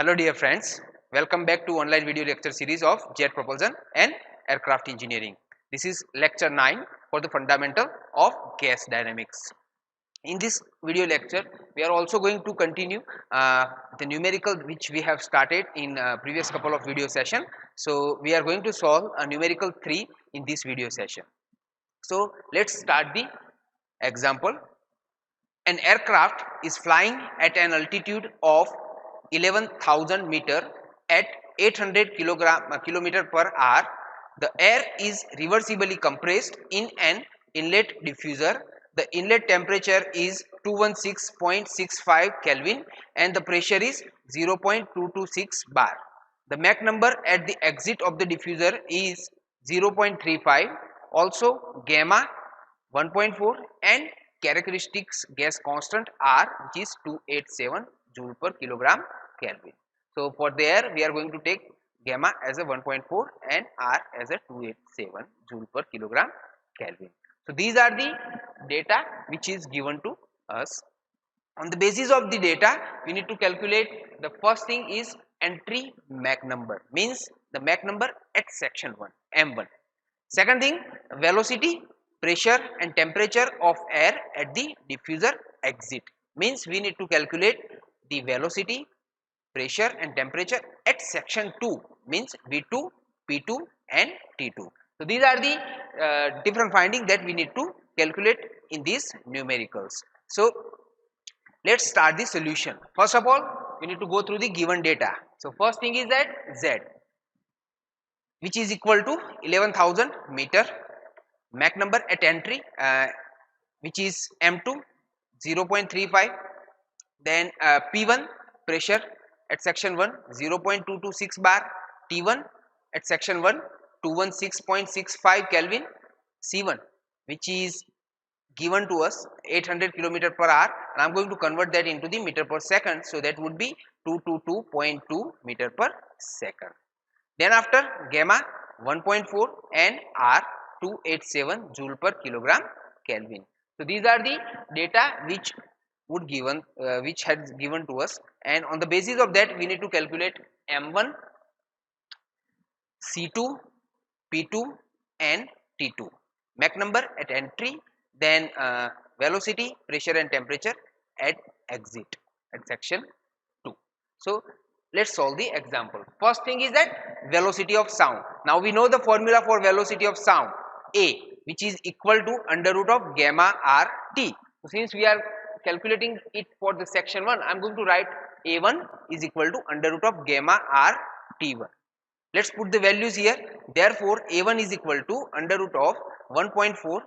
Hello dear friends, welcome back to online video lecture series of Jet Propulsion and Aircraft Engineering. This is lecture 9 for the fundamental of gas dynamics. In this video lecture, we are also going to continue the numerical which we have started in previous couple of video session. So we are going to solve a numerical 3 in this video session. So let's start the example. An aircraft is flying at an altitude of 11,000 meter at 800 kilometer per hour. The air is reversibly compressed in an inlet diffuser. The inlet temperature is 216.65 Kelvin and the pressure is 0.226 bar. The Mach number at the exit of the diffuser is 0.35. Also gamma 1.4 and characteristics gas constant R, which is 287 joule per kilogram Kelvin. So for there we are going to take gamma as a 1.4 and R as a 287 joule per kilogram Kelvin. So these are the data which is given to us. On the basis of the data, we need to calculate. The first thing is entry Mach number, means the Mach number at section 1 M1. Second thing, velocity, pressure and temperature of air at the diffuser exit, means we need to calculate the velocity, pressure and temperature at section 2, means V2, P2 and T2. So these are the different findings that we need to calculate in these numericals. So let's start the solution. First of all, we need to go through the given data. So first thing is that Z, which is equal to 11,000 meter, Mach number at entry which is M2 0.35, then P1 pressure at section 1 0.226 bar, T1 at section 1 216.65 Kelvin, C1 which is given to us 800 kilometer per hour, and I am going to convert that into the meter per second, so that would be 222.2 meter per second. Then after gamma 1.4 and R 287 joule per kilogram Kelvin. So these are the data which would given which has given to us, and on the basis of that we need to calculate M1, C2, P2 and T2, Mach number at entry, then velocity, pressure and temperature at exit at section 2. So let's solve the example. First thing is that velocity of sound. Now we know the formula for velocity of sound, A, which is equal to under root of gamma R T. So since we are calculating it for the section 1, I am going to write A1 is equal to under root of gamma R T1. Let's put the values here. Therefore A1 is equal to under root of 1.4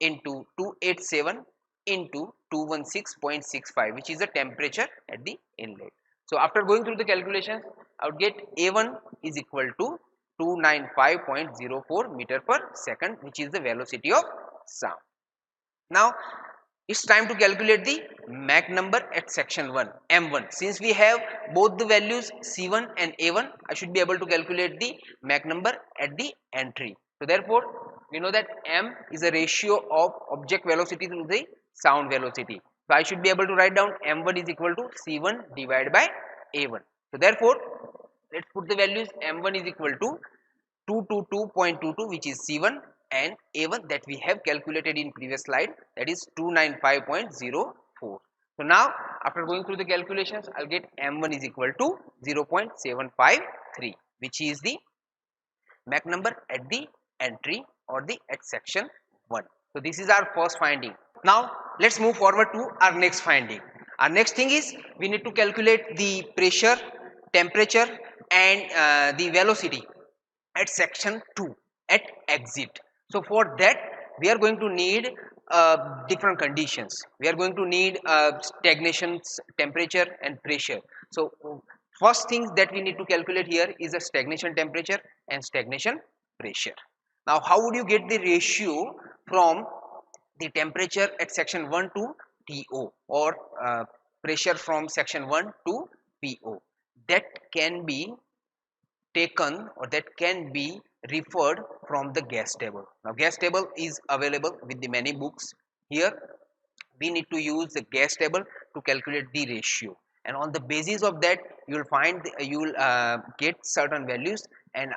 into 287 into 216.65, which is the temperature at the inlet. So after going through the calculations, I would get A1 is equal to 295.04 meter per second, which is the velocity of sound. Now it's time to calculate the Mach number at section 1 M1. Since we have both the values C1 and A1, I should be able to calculate the Mach number at the entry. So therefore we know that M is a ratio of object velocity to the sound velocity. So I should be able to write down M1 is equal to C1 divided by A1. So therefore let's put the values. M1 is equal to 222.22, which is C1, and A1 that we have calculated in previous slide, that is 295.04. So now after going through the calculations, I'll get M1 is equal to 0.753, which is the Mach number at the entry or the at section 1. So this is our first finding. Now let's move forward to our next finding. Our next thing is we need to calculate the pressure, temperature and the velocity at section 2 at exit. So for that we are going to need different conditions. We are going to need stagnation temperature and pressure. So first things that we need to calculate here is a stagnation temperature and stagnation pressure. Now how would you get the ratio from the temperature at section 1 to TO, or pressure from section 1 to PO? That can be taken, or that can be referred from the gas table. Now gas table is available with the many books. Here we need to use the gas table to calculate the ratio. and on the basis of that you will find you will get certain values, and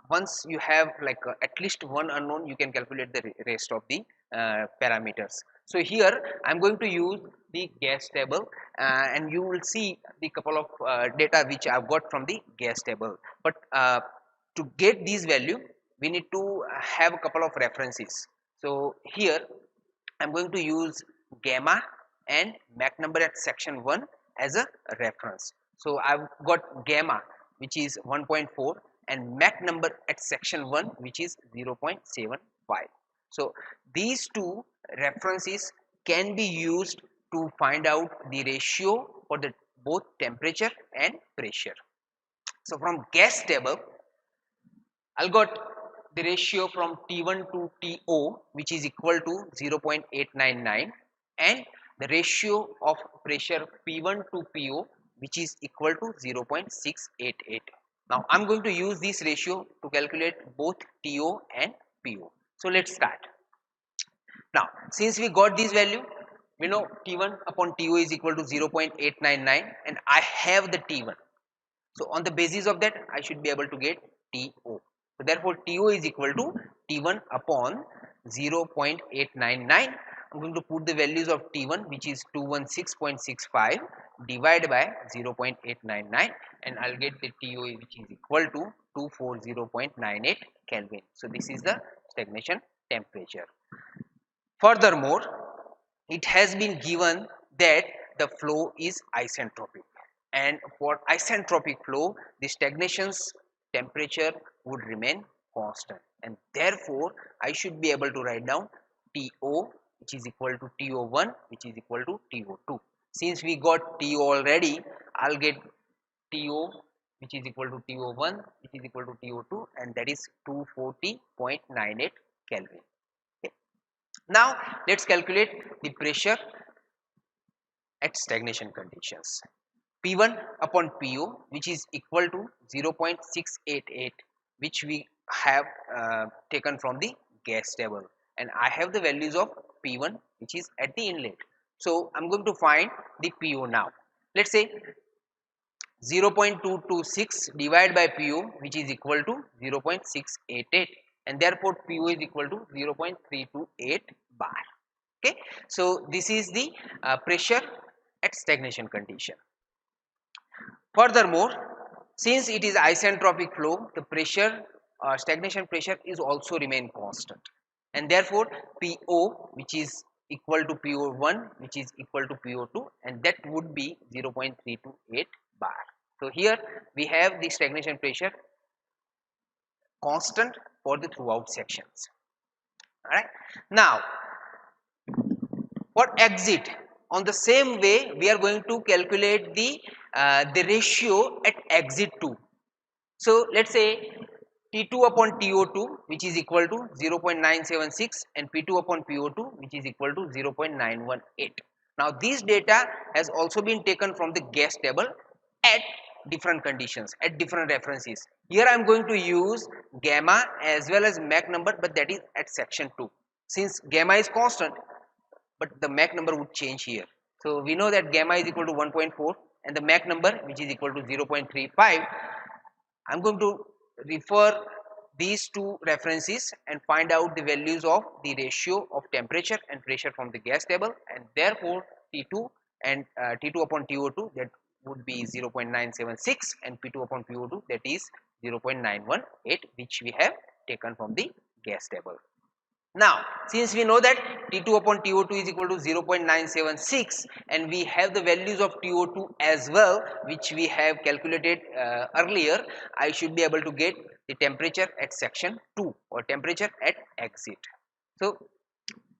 once you have like at least one unknown, you can calculate the rest of the parameters. So here I'm going to use the gas table, and you will see the couple of data which I've got from the gas table. But to get these value, we need to have a couple of references. So here I'm going to use gamma and Mach number at section 1 as a reference. So I've got gamma which is 1.4 and Mach number at section 1 which is 0.75. So these two references can be used to find out the ratio for the both temperature and pressure. So from gas table I'll got the ratio from T1 to TO which is equal to 0.899, and the ratio of pressure P1 to PO which is equal to 0.688. Now I'm going to use this ratio to calculate both TO and PO. So let's start. Now since we got this value, we know T1 upon TO is equal to 0.899 and I have the T1. So on the basis of that I should be able to get TO. So therefore TO is equal to T1 upon 0.899. I'm going to put the values of T1 which is 216.65 divided by 0.899, and I'll get the TO which is equal to 240.98 Kelvin. So this is the stagnation temperature. Furthermore, it has been given that the flow is isentropic, and for isentropic flow the stagnation's temperature would remain constant, and therefore I should be able to write down TO which is equal to TO1 which is equal to TO2. Since we got TO already, I'll get TO which is equal to TO1 which is equal to TO2, and that is 240.98 Kelvin. Okay. Now let's calculate the pressure at stagnation conditions. P1 upon PO which is equal to 0.688 which we have taken from the gas table, and I have the values of P1 which is at the inlet. So I'm going to find the PO now. Let's say 0.226 divided by PO which is equal to 0.688, and therefore PO is equal to 0.328 bar. Okay, so this is the pressure at stagnation condition. Furthermore, since it is isentropic flow, the pressure stagnation pressure is also remain constant, and therefore PO which is equal to PO1 which is equal to PO2, and that would be 0.328 bar. So here we have the stagnation pressure constant for the throughout sections. Alright. Now for exit, on the same way we are going to calculate the ratio at exit 2. So let's say T2 upon TO2 which is equal to 0.976 and P2 upon PO2 which is equal to 0.918. Now this data has also been taken from the gas table at different conditions, at different references. Here I am going to use gamma as well as Mach number, but that is at section 2. Since gamma is constant, but the Mach number would change here. So we know that gamma is equal to 1.4 and the Mach number which is equal to 0.35. I'm going to refer these two references and find out the values of the ratio of temperature and pressure from the gas table, and therefore T2 and T2 upon TO2 that would be 0.976 and P2 upon PO2 that is 0.918 which we have taken from the gas table. Now since we know that T2 upon TO2 is equal to 0.976 and we have the values of TO2 as well which we have calculated earlier, I should be able to get the temperature at section 2 or temperature at exit. So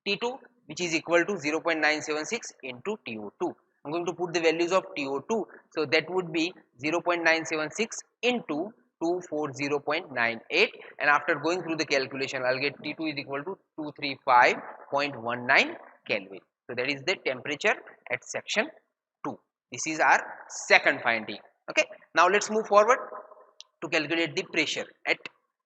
T2 which is equal to 0.976 into TO2. I'm going to put the values of TO2, so that would be 0.976 into 240.98, and after going through the calculation I'll get T2 is equal to 235.19 Kelvin. So that is the temperature at section 2. This is our second finding. Okay, now let's move forward to calculate the pressure at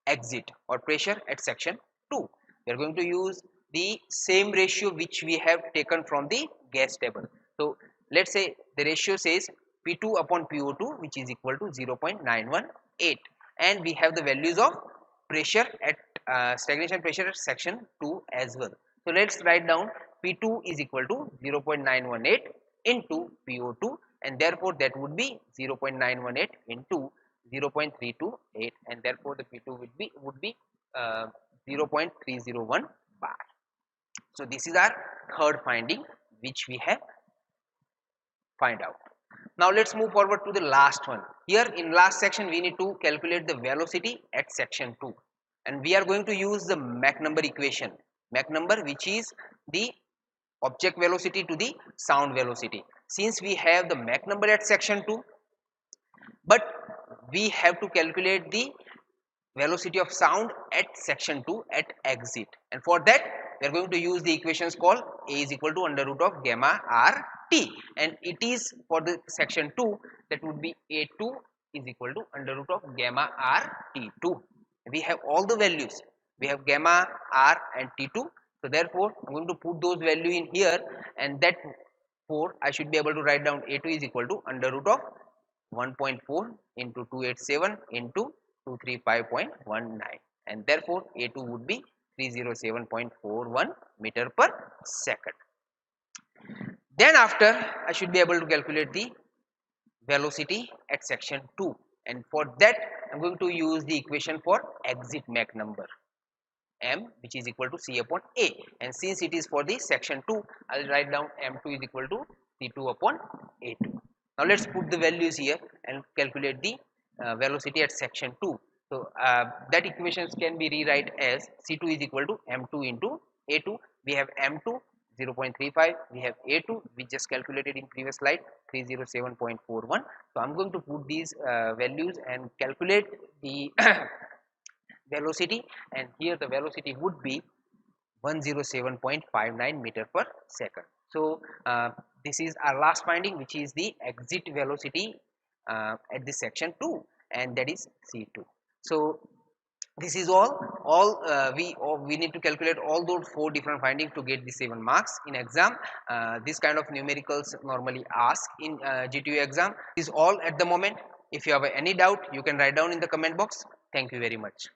exit or pressure at section 2. We are going to use the same ratio which we have taken from the gas table. So let's say the ratio says P2 upon PO2, which is equal to 0.918, and we have the values of pressure at stagnation pressure at section 2 as well. So let's write down P2 is equal to 0.918 into PO2, and therefore that would be 0.918 into 0.328, and therefore the P2 would be 0.301 bar. So this is our third finding which we have find out. Now let's move forward to the last one. Here in last section we need to calculate the velocity at section 2, and we are going to use the Mach number equation. Mach number, which is the object velocity to the sound velocity. Since we have the Mach number at section 2, but we have to calculate the velocity of sound at section 2 at exit, and for that we are going to use the equations called A is equal to under root of gamma r t, and it is for the section 2, that would be A2 is equal to under root of gamma r t2. We have all the values, we have gamma r and t2, so therefore I'm going to put those value in here, and that for I should be able to write down A2 is equal to under root of 1.4 into 287 into 235.19, and therefore A2 would be 307.41 meter per second. Then after I should be able to calculate the velocity at section 2, and for that I'm going to use the equation for exit Mach number, m, which is equal to c upon a, and since it is for the section 2, I'll write down m2 is equal to c2 upon a2. Now let's put the values here and calculate the velocity at section 2. So that equations can be rewrite as c2 is equal to m2 into a2. We have m2 0.35, we have a2 we just calculated in previous slide 307.41. So I'm going to put these values and calculate the velocity, and here the velocity would be 107.59 meter per second. So this is our last finding, which is the exit velocity at the section 2, and that is C2. So this is all we need to calculate all those 4 different findings to get the 7 marks in exam. This kind of numericals normally asked in GTU exam. This is all at the moment. If you have any doubt, you can write down in the comment box. Thank you very much.